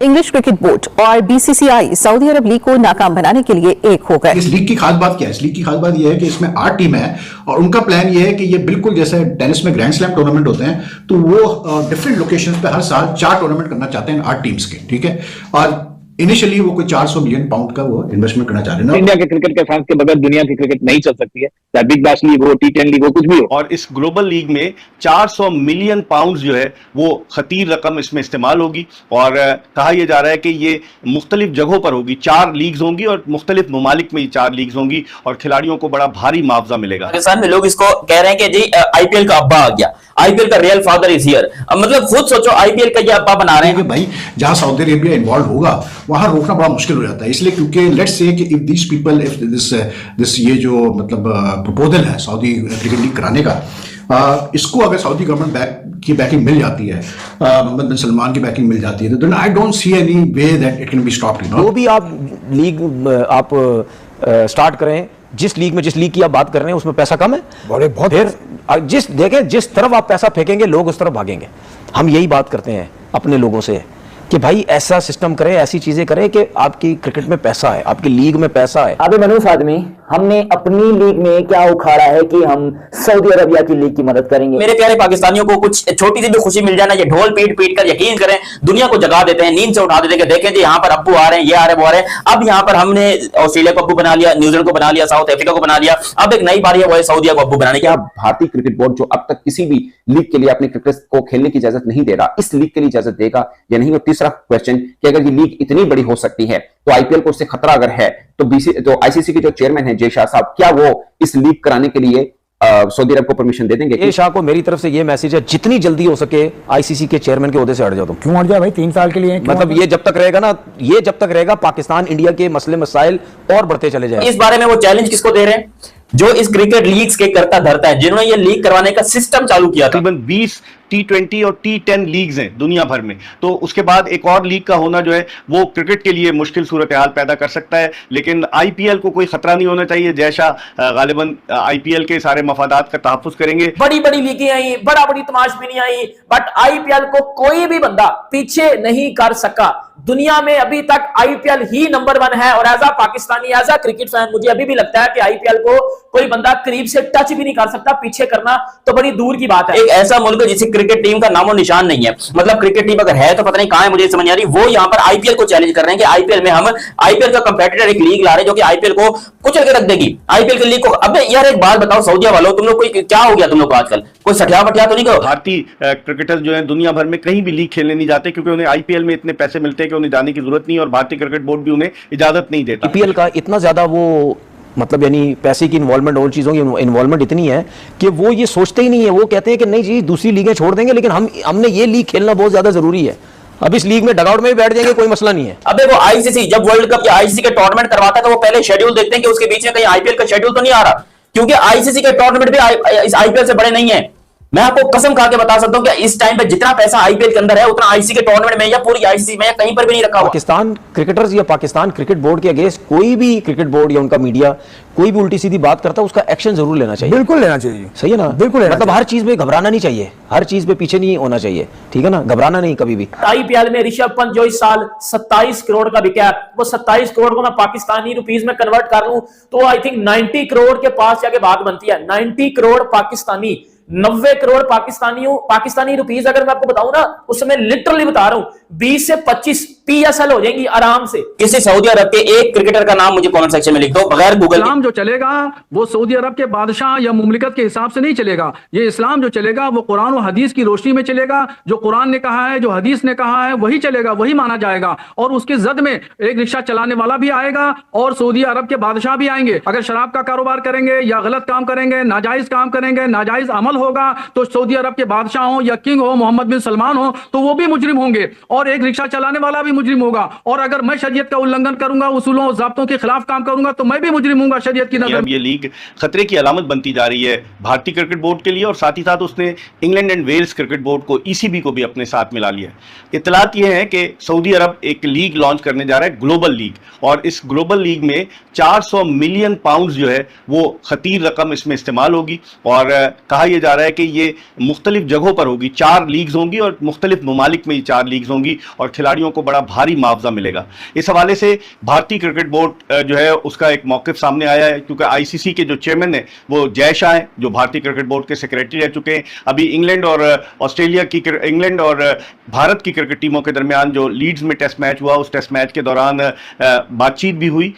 English cricket board और BCCI Saudi अरब league को नाकाम बनाने के लिए एक हो गए। इस लीग की खास बात क्या है? इस लीग की खास बात यह है कि इसमें 8 टीमें हैं और उनका प्लान यह है कि ये बिल्कुल जैसे टेनिस में ग्रैंड स्लैम टूर्नामेंट होते हैं, तो वो डिफरेंट लोकेशंस पे हर साल 4 टूर्नामेंट करना चाहते हैं 8 टीम्स के, ठीक है। और इनिशियली वो कोई 400 मिलियन पाउंड का वो इन्वेस्टमेंट करना चाह रहे हैं। इंडिया के क्रिकेट के फैंस के बगैर दुनिया की क्रिकेट नहीं चल सकती है, चाहे बिग बैश लीग हो, T10 लीग हो, कुछ भी हो। और इस ग्लोबल लीग में 400 मिलियन पाउंड जो है वो खतीर रकम इसमें इस्तेमाल होगी और कहा यह जा रहा है कि ये मुख्तलिफ जगहों पर होगी। 4 लीग्स होंगी और मुख्तलिफ ममालिक में ये 4 लीग्स होंगी और खिलाड़ियों को बड़ा भारी मुआवजा मिलेगा। पाकिस्तान में लोग इसको कह रहे हैं कि जी आईपीएल का अब्बा आ गया, आईपीएल का रियल फादर इज हियर। मतलब खुद सोचो, आईपीएल का ये अब्बा बना रहे हैं। भाई जहां सऊदी अरेबिया इन्वॉल्व होगा वहां रोकना बड़ा मुश्किल हो जाता है, इसलिए क्योंकि लेट्स से कि if this people if this ये जो मतलब प्रपोजल है सऊदी क्रिकेट लीग कराने का, इसको अगर सऊदी गवर्नमेंट की बैकिंग मिल जाती है, मोहम्मद बिन सलमान की बैकिंग मिल जाती है, तो आई don't see any way that it can be stopped, you no. वो भी आप लीग आप स्टार्ट करें, जिस लीग की आप बात कर रहे हैं उसमें पैसा कम है, बहुत फिर जिस तरफ आप पैसा फेंकेंगे लोग उस तरफ भागेंगे। हम यही बात करते हैं अपने लोगों से कि भाई ऐसा सिस्टम करें, ऐसी चीजें करें कि आपकी क्रिकेट में पैसा है, आपकी लीग में पैसा है। अबे मनूस आदमी, हमने अपनी लीग में क्या उखाड़ा है कि हम सऊदी अरबिया की लीग की मदद करेंगे। मेरे प्यारे पाकिस्तानियों को कुछ छोटी सी भी खुशी मिल जाए ना, ये ढोल पीट पीट कर यकीन करें दुनिया को जगा देते हैं, नींद से उठा देते हैं। देखें जी यहाँ पर अब्बू आ रहे हैं, ये आ रहे हैं, वो आ रहे हैं। अब यहाँ पर हमने ऑस्ट्रेलिया को अब्बू बना लिया, न्यूजीलैंड को बना लिया, साउथ अफ्रीका को बना लिया, अब एक नई बारी है वो है सऊदीया को अब्बू बनाने की। भारतीय क्रिकेट बोर्ड जो अब तक किसी भी लीग के लिए अपने क्रिकेट को खेलने की इजाजत नहीं दे रहा, इस लीग के लिए इजाजत देगा या नहीं? और तीसरा क्वेश्चन कि अगर ये लीग इतनी बड़ी हो सकती है तो आईपीएल को उससे खतरा अगर है तो आईसीसी के जो चेयरमैन है जय शाह साहब, क्या वो इस लीग कराने के लिए सऊदी अरब को परमिशन दे देंगे? जय शाह को मेरी तरफ से ये मैसेज है, जितनी जल्दी हो सके आईसीसी के चेयरमैन के ओहदे से हट जाओ। तुम क्यों हट जाए भाई? 3 साल के लिए मतलब ये जब तक रहेगा ना, ये जब तक रहेगा पाकिस्तान इंडिया के मसले मसाइल और बढ़ते चले जाए। इस बारे में वो चैलेंज किसको दे रहे हैं? जो इस क्रिकेट लीग्स के करता धरता है, जिन्होंने ये लीग करवाने का सिस्टम चालू किया था। तकरीबन 20 T20 और T10 लीग्स हैं दुनिया भर में, तो उसके बाद एक और लीग का होना जो है वो क्रिकेट के लिए मुश्किल सूरत हाल पैदा कर सकता है। लेकिन आईपीएल को कोई खतरा नहीं होना चाहिए। जैसा गालिबन आईपीएल के सारे मफादात का तहफ्फुज़ करेंगे। बड़ी बड़ी लीगें आई, बड़ा बड़ी तमाशबीनी आई, बट आईपीएल को कोई भी बंदा पीछे नहीं कर सका। दुनिया में अभी तक आईपीएल ही नंबर 1 है और as a Pakistani, as a cricket fan, मुझे अभी भी लगता है कि आईपीएल को कोई बंदा करीब से टच भी नहीं कर सकता। पीछे करना तो बड़ी दूर की बात है। एक ऐसा मुल्क है जिसकी क्रिकेट टीम का नामो निशान नहीं है, मतलब क्रिकेट टीम अगर है तो पता नहीं कहां है, मुझे समझ नहीं आ रही। वो यहां पर आईपीएल को चैलेंज कर रहे हैं कि आईपीएल में हम आईपीएल का कंपेटिटर एक लीग ला रहे हैं जो कि आईपीएल को कुचल के रख देगी। आईपीएल की लीग को, अबे यार एक बात बताओ सऊदीया वालों, तुम लोग कोई क्या हो गया तुम लोग को आजकल? कोई सठिया बटिया तो नहीं करो? भारतीय क्रिकेटर्स जो है दुनिया भर में कहीं भी लीग खेलने नहीं जाते क्योंकि उन्हें आईपीएल में इतने पैसे मिलते हैं कि उन्हें जाने की जरूरत नहीं और भारतीय क्रिकेट बोर्ड भी उन्हें इजाजत नहीं देता। आईपीएल का इतना ज्यादा वो मतलब यानी पैसे की इन्वॉल्वमेंट और चीज़ों की इन्वॉल्वमेंट इतनी है कि वो ये सोचते ही नहीं है। वो कहते हैं कि नहीं जी दूसरी लीगें छोड़ देंगे, लेकिन हमने ये लीग खेलना बहुत ज्यादा जरूरी है। अब इस लीग में डगआउट में भी बैठ जाएंगे, कोई मसला नहीं है। अबे वो आईसीसी जब वर्ल्ड कप या आईसीसी के टूर्नामेंट करवाता है तो वो पहले शेड्यूल देखते हैं कि उसके बीच में कहीं आईपीएल का शेड्यूल तो नहीं आ रहा, क्योंकि आईसीसी के टूर्नामेंट भी इस आईपीएल से बड़े नहीं है। मैं आपको कसम खा के बता सकता हूं कि इस टाइम पे जितना पैसा आईपीएल के अंदर है उतना आईसीसी के टूर्नामेंट में या पूरी आईसीसी में या कहीं पर भी नहीं रखा हुआ। पाकिस्तान क्रिकेटर्स या पाकिस्तान क्रिकेट बोर्ड के अगेंस्ट कोई भी क्रिकेट बोर्ड या उनका मीडिया कोई भी उल्टी सीधी बात करता है उसका एक्शन जरूर लेना चाहिए। बिल्कुल लेना चाहिए। सही है ना? बिल्कुल मतलब हर चीज में घबराना नहीं चाहिए, हर चीज पे पीछे नहीं होना चाहिए, ठीक है ना? घबराना नहीं कभी भी। आईपीएल में ऋषभ पंत जो इस साल 27 करोड़ का बिका, वो 27 करोड़ को मैं पाकिस्तानी रुपीस में कन्वर्ट कर लूं तो आई थिंक 90 करोड़ के पास जाके बात बनती है। 90 करोड़ पाकिस्तानी, 90 करोड़ पाकिस्तानी रुपीस अगर मैं आपको बताऊं ना, उसमें लिटरली बता रहा हूं 20 से 25 पीएसएल हो जाएंगी आराम से। किसी सऊदी अरब के एक क्रिकेटर का नाम मुझे कमेंट सेक्शन में लिख दो बगैर गूगल इस्लाम जो चलेगा वो सऊदी अरब के बादशाह या मुमलिकत के हिसाब से नहीं चलेगा। ये इस्लाम जो चलेगा वो कुरान और हदीस की रोशनी में चलेगा। जो कुरान ने कहा है, जो हदीस ने कहा है वही चलेगा, वही माना जाएगा। और उसके जद में एक रिक्शा चलाने वाला भी आएगा और सऊदी अरब के बादशाह भी आएंगे। अगर शराब का कारोबार करेंगे या गलत काम करेंगे, नाजायज काम करेंगे, नाजायज अमल होगा, तो सऊदी अरब के बादशाह हो या किंग हो, मोहम्मद बिन सलमान हो, तो वो भी मुजरिम होंगे और एक रिक्शा चलाने वाला भी मुजरिम होगा। और अगर मैं शरीयत का उल्लंघन करूंगा, उसूलों और ज़ाब्तों के खिलाफ काम करूंगा, तो मैं भी मुजरिम हूंगा शरीयत की नजर। ये लीग खतरे की अलामत बनती जा रही है भारतीय क्रिकेट बोर्ड के लिए और साथ ही साथ उसने England and Wales cricket board को, ईसीबी को भी अपने साथ मिला लिया है। इत्तलात ये है कि सऊदी अरब एक लीग लॉन्च करने जा रहा है, ग्लोबल लीग, और इस ग्लोबल लीग में 400 मिलियन पाउंड जो है वो खतीर रकम इसमें इस्तेमाल होगी और कहा यह जा रहा है कि ये मुख्तलिफ जगहों पर होगी। 4 लीग्स होंगी और मुख्तलिफ ममालिक में ये 4 लीग्स होंगी और खिलाड़ियों को बड़ा भारी मुआवजा मिलेगा। इस हवाले से भारतीय क्रिकेट बोर्ड जो है उसका एक मौक़िफ़ सामने आया है, क्योंकि आईसीसी के जो चेयरमैन है वो जय शाह हैं, जो भारतीय क्रिकेट बोर्ड के सेक्रेटरी रह चुके हैं। अभी इंग्लैंड और भारत की क्रिकेट टीमों के दरमियान जो लीड्स में टेस्ट मैच हुआ, उस टेस्ट मैच के दौरान बातचीत भी हुई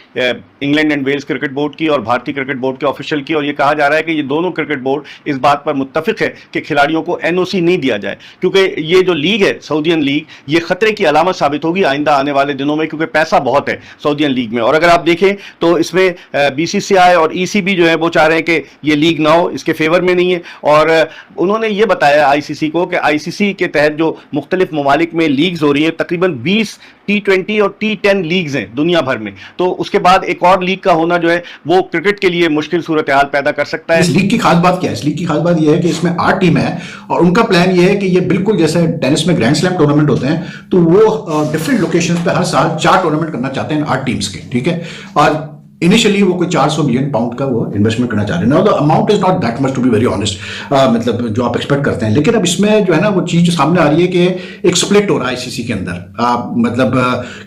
England and Wales cricket board की और भारतीय क्रिकेट बोर्ड के ऑफिशियल की, और ये कहा जा रहा है कि ये दोनों क्रिकेट बोर्ड इस बात पर मुत्तफिक है कि खिलाड़ियों को एनओसी नहीं दिया जाए, क्योंकि ये जो लीग है सऊदीयन लीग, ये खतरे की अलामत साबित होगी आइंदा आने वाले दिनों में, क्योंकि पैसा बहुत है सऊदीयन लीग में। और अगर आप देखें तो इसमें बीसीसीआई और ईसीबी जो है वो चाह रहे हैं कि ये लीग ना हो, इसके फेवर में नहीं है। और उन्होंने ये बताया आईसीसी को कि आईसीसी के तहत जो मुख्तलिफ ममालिक में लीग्स हो रही है, तकरीबन 20 T20 और T10 लीग्स हैं दुनिया भर में, तो उसके बाद एक और लीग का होना जो है वो क्रिकेट के लिए मुश्किल सूरत हाल पैदा कर सकता है। इस लीग की खास बात क्या है? इस लीग की खास बात यह है कि इसमें 8 टीम है और उनका प्लान यह है कि ये बिल्कुल जैसे टेनिस में ग्रैंड स्लैम टूर्नामेंट होते हैं, तो वो डिफरेंट लोकेशंस पे हर साल 4 टूर्नामेंट करना चाहते हैं 8 टीम्स के, ठीक है। और इनिशियली वो कोई 400 मिलियन पाउंड का वो इन्वेस्टमेंट करना चाह रहे हैं। Amount is not that much to be very honest, मतलब जो आप एक्सपेक्ट करते हैं, लेकिन अब इसमें जो है ना वो चीज सामने आ रही है कि एक स्प्लिट हो रहा है आईसीसी के अंदर। मतलब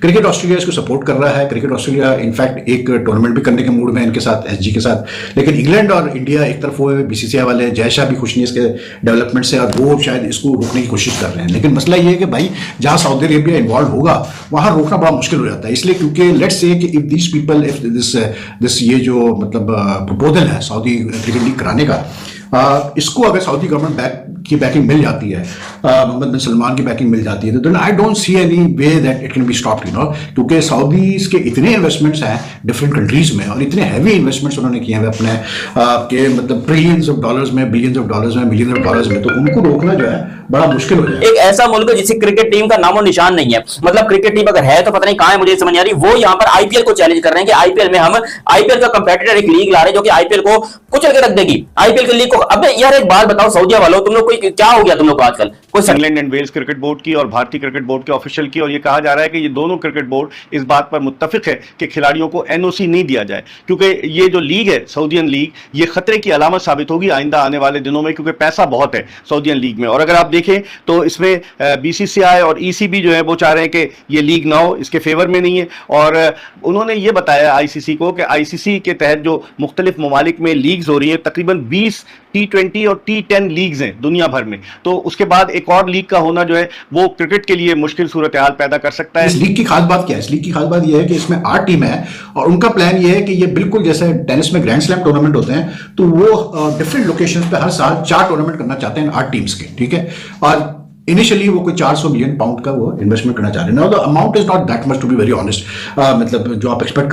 क्रिकेट ऑस्ट्रेलिया इसको सपोर्ट कर रहा है, क्रिकेट ऑस्ट्रेलिया इनफैक्ट एक टूर्नामेंट भी करने के मूड में इनके साथ, एसजी के साथ, लेकिन इंग्लैंड और इंडिया एक तरफ वो बीसीसीआई वाले जय शाह भी खुश नहीं इसके डेवलपमेंट से, और वो शायद इसको रोकने की कोशिश कर रहे हैं। लेकिन मसला ये है कि भाई जहां सऊदी अरेबिया इन्वॉल्व होगा वहां रोकना बड़ा मुश्किल हो जाता है, इसलिए क्योंकि लेट्स से कि if these people, if this ये जो मतलब प्रपोजल है सऊदी क्रिकेट लीग कराने का, इसको अगर सऊदी गवर्नमेंट की बैकिंग मिल जाती है, मोहम्मद बिन सलमान की बैकिंग मिल जाती है, तो then I don't see any way that it can be stopped, you know, क्योंकि सऊदीज के इतने इन्वेस्टमेंट्स हैं डिफरेंट कंट्रीज में और इतने हैवी इन्वेस्टमेंट्स उन्होंने किए हैं अपने के मतलब ट्रिलियंस ऑफ डॉलर्स में, बिलियंस ऑफ डॉलर्स में, मिलियंस ऑफ डॉलर्स में, तो उनको रोकना जो है बड़ा मुश्किल हो जाएगा। एक ऐसा मुल्क है जिसकी क्रिकेट टीम का नामो निशान नहीं है, मतलब क्रिकेट टीम अगर है तो पता नहीं कहां है, मुझे समझ नहीं आ रही। वो यहाँ पर आईपीएल को चैलेंज कर रहे हैं कि आईपीएल में हम आईपीएल का कंपेटिटर एक लीग ला रहे हैं जो कि आईपीएल को कुचल के रख देगी, आईपीएल की लीग को। अब यार एक बात बताओ सऊदीया वालों, तुम लोग कोई क्या हो गया तुम लोग को आजकल? कोई England and Wales cricket board की और भारतीय क्रिकेट बोर्ड के ऑफिशियल की, और ये कहा जा रहा है कि ये दोनों क्रिकेट बोर्ड इस बात पर मुत्तफिक है कि खिलाड़ियों को एनओसी नहीं दिया जाए, क्योंकि ये जो लीग है सऊदीयन लीग, ये खतरे की अलामत साबित होगी आइंदा आने वाले दिनों में, क्योंकि पैसा बहुत है सऊदीयन लीग में। और अगर आप देखें तो इसमें बीसीसीआई और ईसीबी जो है वो चाह रहे हैं कि ये लीग ना हो, इसके फेवर में नहीं है। और उन्होंने ये बताया आईसीसी को कि आईसीसी के तहत जो मुख्तलिफ ममालिक में लीग्स हो रही है, तकरीबन 20 T20 और T10 लीग्स हैं दुनिया भर में, तो उसके बाद एक और लीग का होना जो है वो क्रिकेट के लिए मुश्किल सूरत हाल पैदा कर सकता है। इस लीग की खास बात क्या है? इस लीग की खास बात यह है कि इसमें 8 टीम है और उनका प्लान यह है कि ये बिल्कुल जैसे टेनिस में ग्रैंड स्लैम टूर्नामेंट होते हैं, तो वो डिफरेंट लोकेशंस पे हर साल 4 टूर्नामेंट करना चाहते हैं 8 टीम्स के, ठीक है। और इनिशियली वो कोई 400 मिलियन पाउंड का वो इन्वेस्टमेंट करना चाह रहे हैं। Amount is not that much to be very honest, मतलब जो आप एक्सपेक्ट